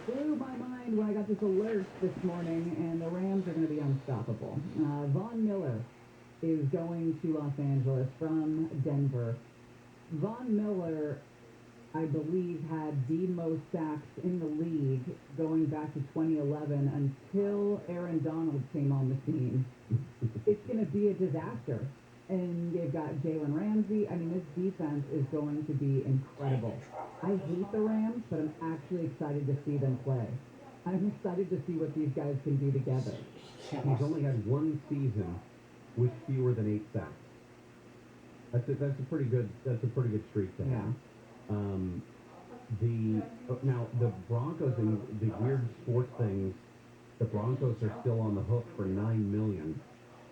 blew my mind when I got this alert this morning, and the Rams are going to be unstoppable. Von Miller is going to Los Angeles from Denver. Von Miller, I believe, had the most sacks in the league going back to 2011 until Aaron Donald came on the scene. It's going to be a disaster. And they've got Jalen Ramsey. I mean, this defense is going to be incredible. I hate the Rams, but I'm actually excited to see them play. I'm excited to see what these guys can do together. He's only had one season with fewer than 8 sacks. That's a pretty good streak to have. Now the Broncos, and the weird sports things, the Broncos are still on the hook for $9 million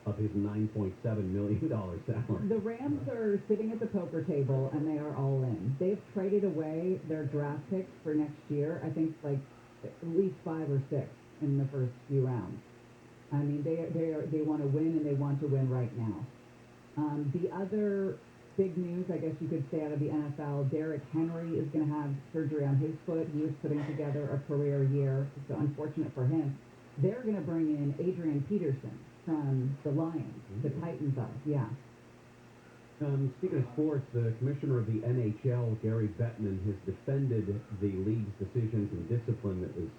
of his $9.7 million salary. The Rams are sitting at the poker table, and they are all in. They've traded away their draft picks for next year. I think like at least 5 or 6 in the first few rounds. I mean, they want to win, and they want to win right now. The other big news, I guess you could say, out of the NFL, Derrick Henry is going to have surgery on his foot. He was putting together a career year, so unfortunate for him. They're going to bring in Adrian Peterson from the Lions, the Titans are, yeah. Speaking of sports, the commissioner of the NHL, Gary Bettman, has defended the league's decisions and discipline that was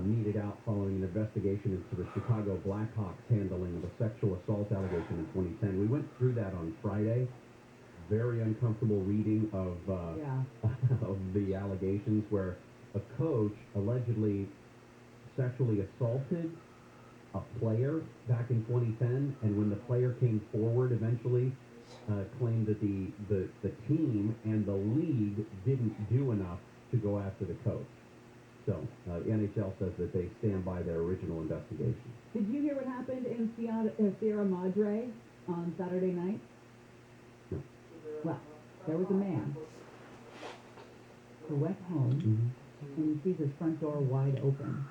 meted out following an investigation into the Chicago Blackhawks handling of a sexual assault allegation in 2010. We went through that on Friday. Very uncomfortable reading of of the allegations, where a coach allegedly sexually assaulted a player back in 2010, and when the player came forward eventually, claimed that the team and the league didn't do enough to go after the coach. So the NHL says that they stand by their original investigation. Did you hear what happened in Sierra Madre on Saturday night? No. Well, there was a man who went home and he sees his front door wide open.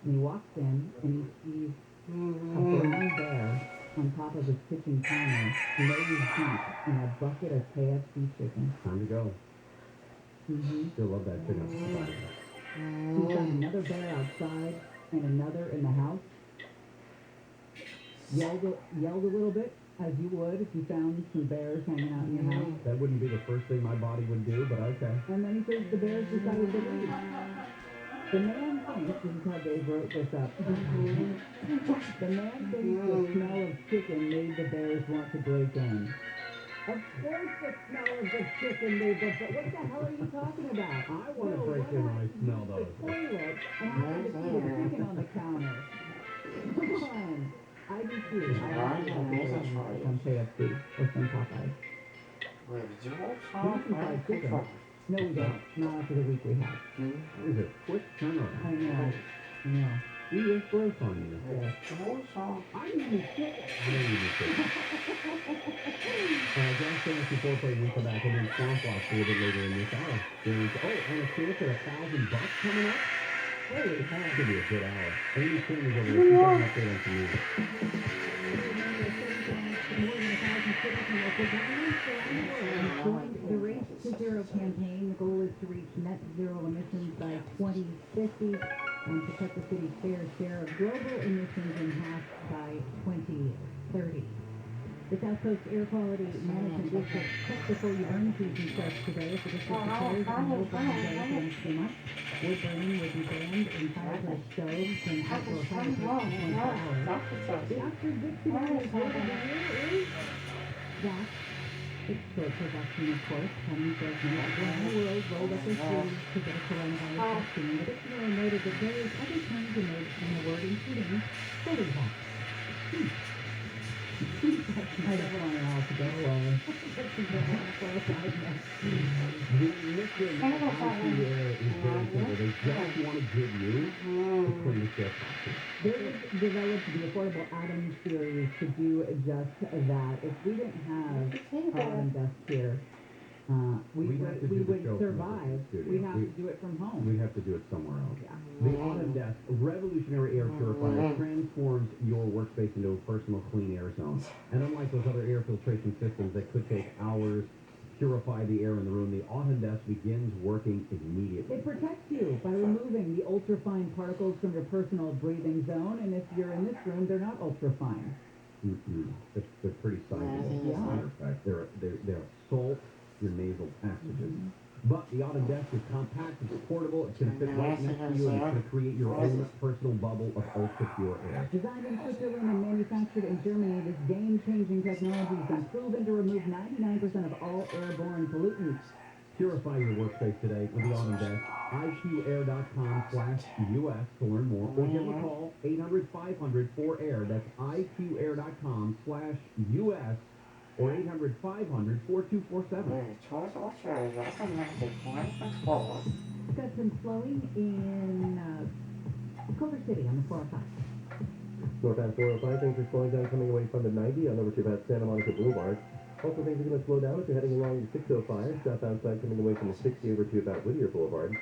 And he walks in and he sees a brown bear on top of his kitchen counter, nose deep in a bucket of KFC chicken. Time to go. Still love that chicken. He's got another bear outside and another in the house. Yelled a little bit, as you would if you found some bears hanging out in your house. That wouldn't be the first thing my body would do, but okay. And then he says the bears decided to leave. The man thinks, this is how Dave wrote this up, the man thinks the smell of chicken made the bears want to break in. Of course the smell of the chicken made the bears. What the hell are you talking about? I want to break in when I smell those. The toilet, and I had to see the chicken on the counter. Come on. I do too. I like some KFC or some Popeyes. Wait, did you watch fried chicken. No, we don't. Not after the week we had. It was a quick turnaround. I know. We was gross on you. Yeah. I need to sit. Gas Fantasy Foreplay, we come back and then Swamp Walk a little bit later in this hour. And a chance at $1,000 coming up? Holy hell. It's going to be a good hour. Amy King is over there. She's got an update on some music. Join the Race to Zero campaign. The goal is to reach net zero emissions by 2050 and to cut the city's fair share of global emissions in half by 2030. The South Coast Air Quality Management District Check Before You Burn season starts today. If the district declares and will burn away for the next few months, wood burning will be banned in fireplace stoves and outdoor fireplaces for 24 hours. The Oxford Dictionary word of the year is that. It's short production, of course. Penny says many people in the world rolled up their sleeves to get a coronavirus vaccine. The dictionary noted that various other terms emerged from the word, including photograph. I don't want it all to go away. The mission of ICA is very simple. They just want to give you the cleanest gas option. They developed the Affordable Atoms series to do just that. If we didn't have Autumn Desk here, we would survive. We have to do it from home. We have to do it somewhere else. Yeah. The Autumn Desk, a revolutionary air purifier, transforms your workspace into a personal clean air zone. And unlike those other air filtration systems that could take hours, purify the air in the room, the Autodesk begins working immediately. It protects you by removing the ultrafine particles from your personal breathing zone, and if you're in this room, they're not ultrafine. They're pretty sizable. Yeah. As a matter of fact, they'll salt your nasal passages. But the Autodesk is compact, it's portable, it's going to fit right next to you, and it's going to create your own personal bubble of ultra-pure air. Designed in Switzerland and manufactured in Germany, this game-changing technology has been proven to remove 99% of all airborne pollutants. Purify your workspace today with the Autodesk. IQAir.com/US to learn more, or give them a call, 800-500-4AIR. That's IQAir.com/US, or 800-500-4247. Got some slowing in Culver City on the 405. Northbound 405, things are slowing down coming away from the 90 on over to about Santa Monica Boulevard. Also, things are going to slow down if you're heading along the 605, southbound side coming away from the 60 over to about Whittier Boulevard.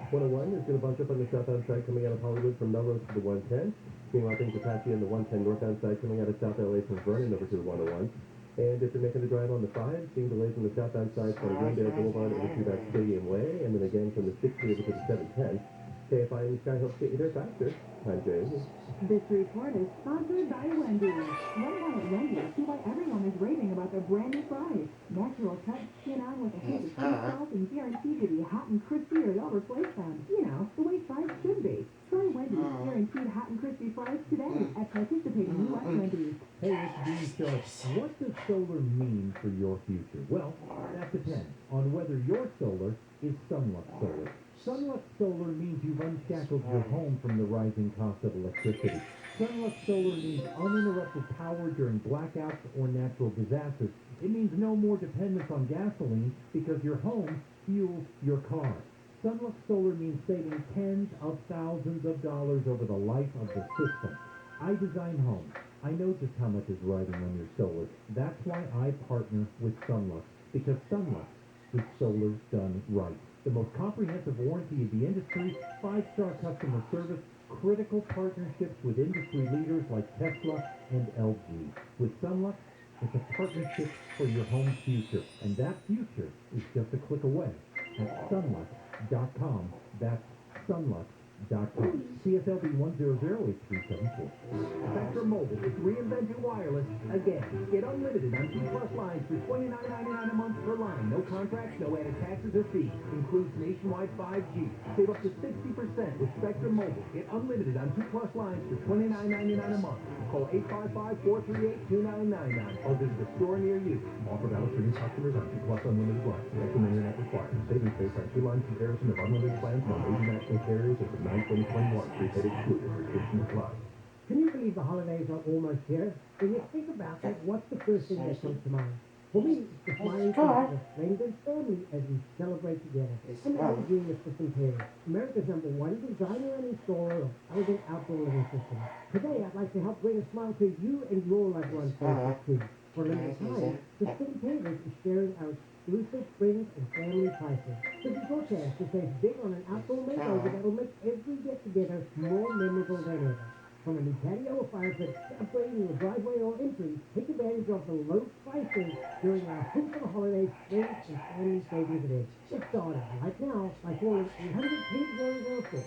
101 is going to bunch up on the southbound side coming out of Hollywood from Melrose to the 110. Meanwhile, things are patchy on the 110 northbound side coming out of South LA from Vernon over to the 101. And if you're making the drive on the 5, seeing delays on the southbound side from Glendale Boulevard over to about Stadium Way, and then again from the 60 over to the 710. KFI and Sky helps get you there faster. I'm James. This report is sponsored by Wendy's. Right now at Wendy's, see why everyone is raving about their brand new fries. Natural cut, skin on with a hint of sweet sauce and guaranteed to be hot and crispy or they'll replace them. You know, the way fries should be. Try Wendy's guaranteed hot and crispy fries today at participating U.S. Wendy's. Hey, it's Dean Sharp. What does solar mean for your future? Well, that depends on whether your solar is Sunlux Solar. Sunlux Solar means you've unshackled your home from the rising cost of electricity. Sunlux Solar means uninterrupted power during blackouts or natural disasters. It means no more dependence on gasoline because your home fuels your car. Sunlux Solar means saving tens of thousands of dollars over the life of the system. I design homes. I know just how much is riding on your solar. That's why I partner with Sunlux, because Sunlux is solar done right. The most comprehensive warranty of the industry, 5-star customer service, critical partnerships with industry leaders like Tesla and LG. With Sunlux, it's a partnership for your home's future, and that future is just a click away at sunlux.com. That's sunlux.com. CSLB 1008374. Spectrum Mobile is reinventing wireless again. Get unlimited on 2+ lines for $29.99 a month per line. No contracts, no added taxes or fees. Includes nationwide 5G. Save up to 60% with Spectrum Mobile. Get unlimited on 2+ lines for $29.99 a month. Call 855-438-2999 or visit a store near you. Offer valid for new customers on 2+ unlimited lines. Maximum internet required. Savings based on 2-line comparison of unlimited plans from major national carriers as of 9/2021. Prepaid excluded. Restriction applies. Can you believe the holidays are almost here? When you think about it, what's the first thing that comes to mind? For me, it's the smiling faces of friends and family as we celebrate together. I'm Alan Jr. System Pairs, America's #1 designer and installer of elegant outdoor living systems. Today, I'd like to help bring a smile to you and your loved one's faces too. For a limited time, the System Pairs is sharing our exclusive friends and family prices. This is your chance to save big on an outdoor makeover that'll make every get-together more memorable than ever. From a new patio or fire pit to upgrading your driveway or entry, take advantage of the low prices during our Home for the Holidays Friends and Family Savings Day. Get started right now by calling 800-8004.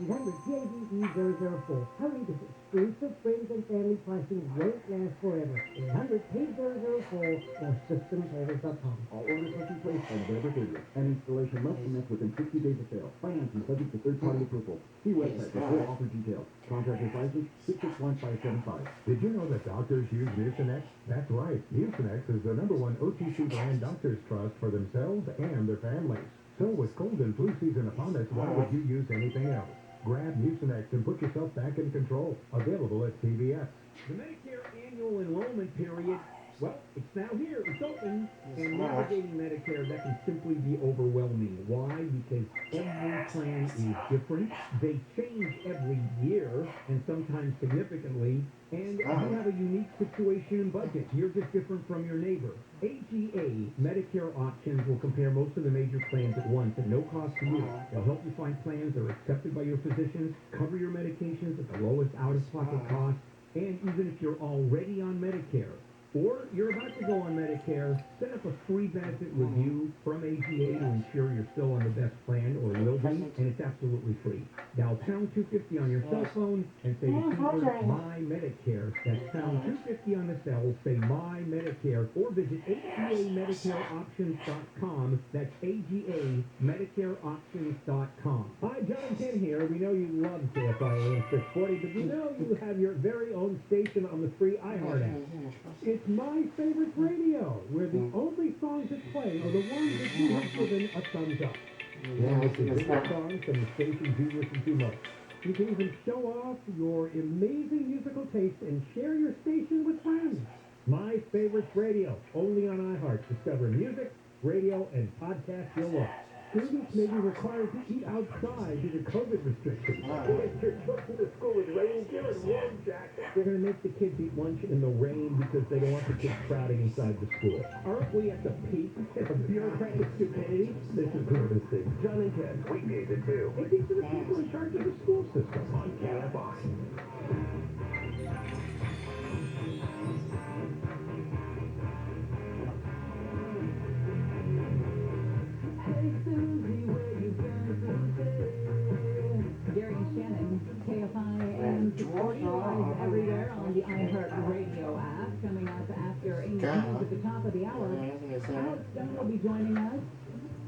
800-PAVE-004. Hurry, this exclusive friends and family pricing won't last forever. 800-PAVE-004 or systemservice.com. All orders must be placed on November 30th, and installation must commence within 60 days of sale. Financing subject to third-party approval. See website for full offer details. Contractor's license 661575. Did you know that doctors use Mucinex? That's right. Mucinex is the #1 OTC brand doctors trust for themselves and their families. So with cold and flu season upon us, why would you use anything else? Grab Mucinex and put yourself back in control. Available at CVS. The Medicare annual enrollment period, well, it's now here. It's open. And navigating Medicare, that can simply be overwhelming. Why? Because every plan is different. They change every year, and sometimes significantly. And you have a unique situation and budget. You're just different from your neighbor. AGA Medicare Options will compare most of the major plans at once at no cost to you. They'll help you find plans that are accepted by your physicians, cover your medications at the lowest out-of-pocket cost, and even if you're already on Medicare, or you're about to go on Medicare, set up a free benefit review from AGA to ensure you're still on the best plan or will be, and it's absolutely free. Dial pound 250 on your cell phone and say the keyword My Medicare. That's pound 250 on the cell, say My Medicare, or visit AGAMedicareOptions.com. That's AGAMedicareOptions.com. Hi, John Ken here. We know you love KFI AM 640, but you know you have your very own station on the free iHeart app. It's My Favorite Radio, where the only songs that play are the ones that you have given a thumbs up. Along with the biggest songs from the stations you listen to most. You can even show off your amazing musical taste and share your station with friends. My Favorite Radio, only on iHeart. Discover music, radio, and podcasts you'll love. Students may be required to eat outside due to COVID restrictions. If your children to school with rain gear and warm jackets. They're going to make the kids eat lunch in the rain because they don't want the kids crowding inside the school. Aren't we at the peak of bureaucratic stupidity? This is lunacy. John and Ken, weekdays at 2. And these are the people in charge of the school system on KFI. Gary and Shannon, KFI Am live everywhere on the iHeart Radio app. Coming up after 8 news at the top of the hour, Alex Stone will be joining us.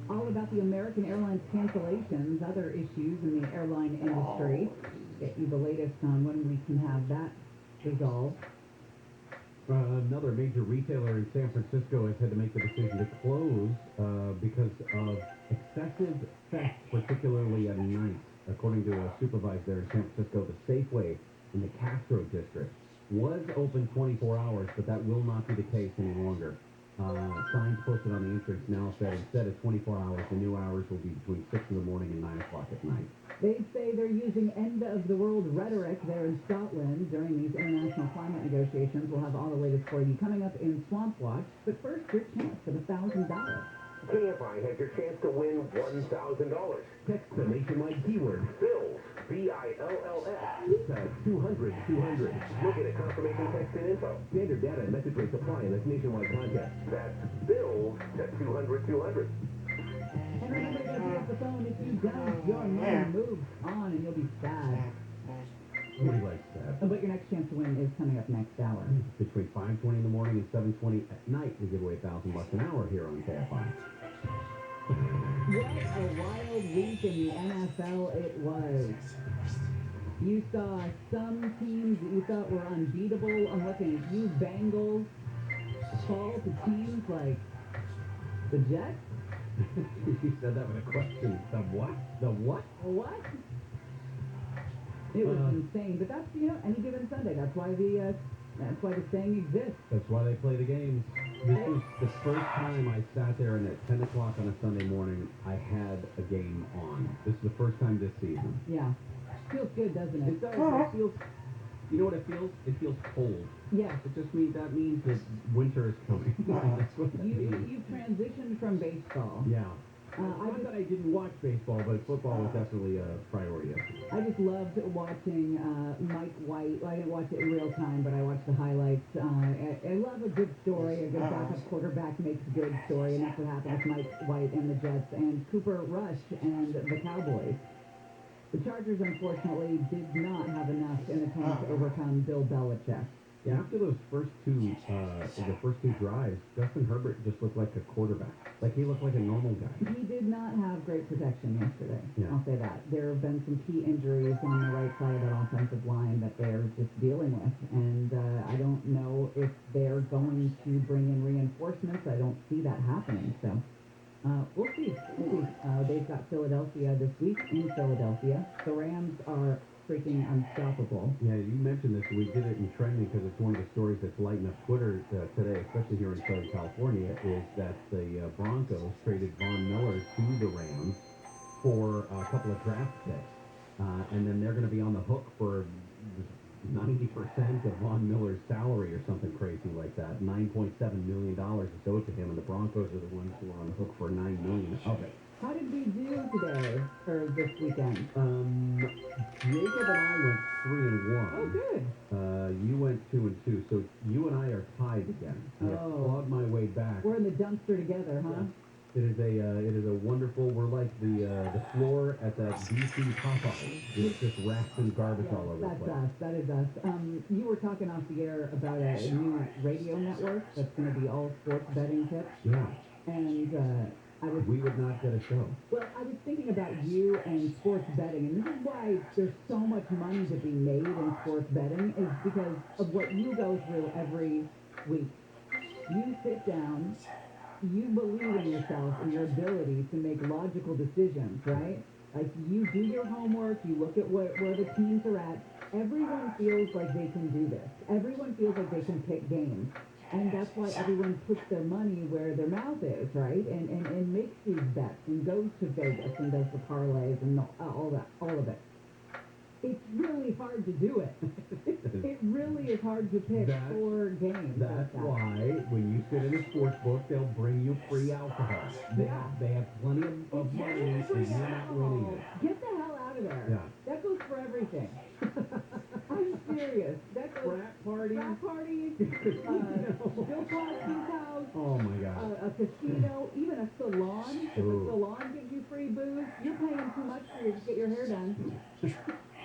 All about the American Airlines cancellations, other issues in the airline industry. Get you the latest on when we can have that resolved. Another major retailer in San Francisco has had to make the decision to close because of excessive theft, particularly at night. According to a supervisor there in San Francisco, the Safeway in the Castro district was open 24 hours, but that will not be the case any longer. Signs posted on the entrance now said instead of 24 hours, the new hours will be between 6 in the morning and 9 o'clock at night. They say they're using end-of-the-world rhetoric there in Scotland during these international climate negotiations. We'll have all the latest for you coming up in Swamp Watch. But first, your chance for the $1,000. KFI has your chance to win $1,000. Text the nationwide keyword Bills, B-I-L-L-S, to 200-200. You'll get a confirmation text and info. Standard data and message rates apply in this nationwide contest. That's Bills to 200-200. And remember to get off the phone. If you don't, your money moves on and you'll be sad. Nobody likes that. But your next chance to win is coming up next hour. Between 5:20 in the morning and 7:20 at night, we give away $1,000 an hour here on KFI. What a wild week in the NFL it was. You saw some teams that you thought were unbeatable. I'm looking at you, Bengals, fall to teams like the Jets. You said that with a question. The what? The what? What? It was insane, but that's, any given Sunday. That's why the saying exists. That's why they play the games. This was the first time I sat there and at 10 o'clock on a Sunday morning, I had a game on. This is the first time this season. Yeah. Feels good, doesn't it? It does. It feels, you know what it feels? It feels cold. Yeah. It just means that winter is coming. That's what that means. You transitioned from baseball. Yeah. Not that I didn't watch baseball, but football was definitely a priority. I just loved watching Mike White. Well, I didn't watch it in real time, but I watched the highlights. I love a good story. A good backup quarterback makes a good story, and that's what happened with Mike White and the Jets and Cooper Rush and the Cowboys. The Chargers, unfortunately, did not have enough in the tank to overcome Bill Belichick. Yeah, after those first two drives, Justin Herbert just looked like a quarterback. Like he looked like a normal guy. He did not have great protection yesterday. Yeah. I'll say that. There have been some key injuries on the right side of that offensive line that they're just dealing with. And I don't know if they're going to bring in reinforcements. I don't see that happening. So we'll see. They've got Philadelphia this week in Philadelphia. The Rams are freaking unstoppable. Yeah, you mentioned this. We did it in trending because it's one of the stories that's lighting up Twitter today, especially here in Southern California, is that the Broncos traded Von Miller to the Rams for a couple of draft picks. And then they're going to be on the hook for 90% of Von Miller's salary or something crazy like that. $9.7 million is owed to him, and the Broncos are the ones who are on the hook for $9 million of it. How did we do today, or this weekend? Jacob and I went 3-1. Oh, good. You went 2-2, so you and I are tied again. I have Oh. clawed my way back. We're in the dumpster together, huh? It is a wonderful. We're like the floor at that DC Popeye. It's just rats and garbage all over the That's place. us. That is us. You were talking off the air about a new radio network that's going to be all sports betting tips, Yeah, and we would not get a show. well, I was thinking about you and sports betting, and this is why there's so much money to be made in sports betting, is because of what you go through every week. You sit down, you believe in yourself and your ability to make logical decisions, right? Like, you do your homework, you look at where the teams are at. Everyone feels like they can do this. Everyone feels like they can pick games. And that's why everyone puts their money where their mouth is, right? And makes these bets and goes to Vegas and does the parlays and all of it. It's really hard to do it. It really is hard to pick That's- 4 games. That's why when you sit in a sports book, they'll bring you free alcohol. They have plenty of money, and you're not winning it. Get the hell out of there. Yeah. That goes for everything. I'm serious. That goes Frat party. frat parties, Bill Cosby's house, Oh my God. a casino, even a salon. If a Ooh. salon gives you free booze, you're paying too much to get your hair done.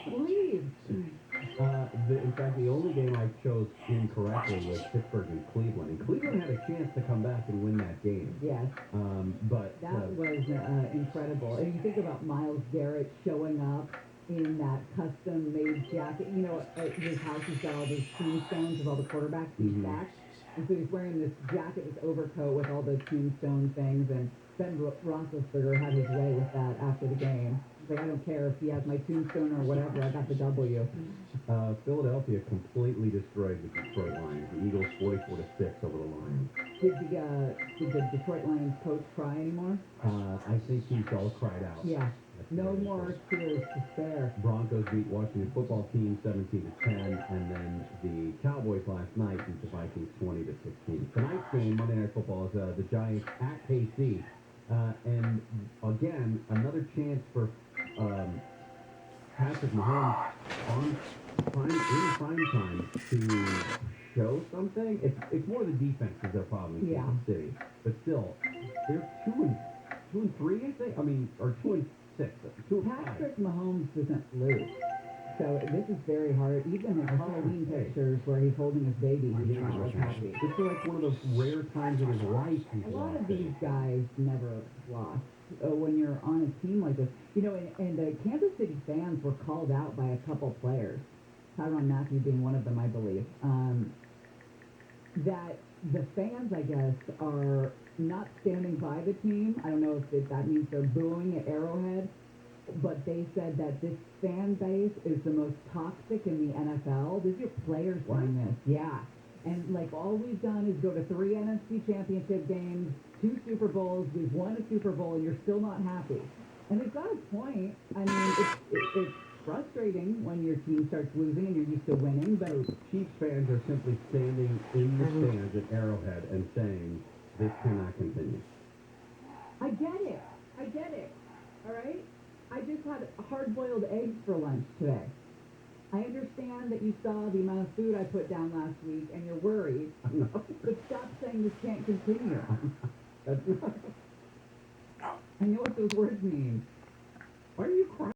Leave. In fact, the only game I chose incorrectly was Pittsburgh and Cleveland. And Cleveland had a chance to come back and win that game. Yes, But that was incredible. And you think about Myles Garrett showing up in that custom-made jacket. You know, at his house, he's got all those tombstones of all the quarterbacks he's stacked. And so he's wearing this jacket, this overcoat with all the tombstone things. And Ben Roethlisberger had his way with that after the game. He's like, I don't care if he has my tombstone or whatever, I got the W. Philadelphia completely destroyed the Detroit Lions. The Eagles 44-6 over the Lions. Did the Detroit Lions coach cry anymore? I think he's all cried out. Yeah. That's No very more important. tears to spare. Broncos beat Washington football team 17-10, and then the Cowboys last night beat the Vikings 20-16. Tonight's game, Monday Night Football, is the Giants at KC, and again another chance for Patrick Mahomes in prime time to show something. It's more the defense is their problem in Kansas City, but still, they're 2-3, I think. I mean, or 2-6. Patrick Mahomes doesn't lose. So this is very hard. Even his Halloween pictures where he's holding his baby, he's not like happy. This is like one of those rare times in his life he's A lot lost of these guys never lost. When you're on a team like this, you know, and the Kansas City fans were called out by a couple players, Tyrann Mathieu being one of them, I believe, that the fans, I guess, are not standing by the team. I don't know if that means they're booing at Arrowhead, but they said that this fan base is the most toxic in the NFL. These are players saying this. Yeah. And, like, all we've done is go to 3 NFC championship games, 2 Super Bowls. We've won a Super Bowl, and you're still not happy. And they've got a point. I mean, it's frustrating when your team starts losing and you're used to winning, but Chiefs fans are simply standing in the stands at Arrowhead and saying, this cannot continue. I get it. All right? I just had hard-boiled eggs for lunch today. I understand that you saw the amount of food I put down last week and you're worried, but stop saying this can't continue. I know what those words mean. Why are you crying?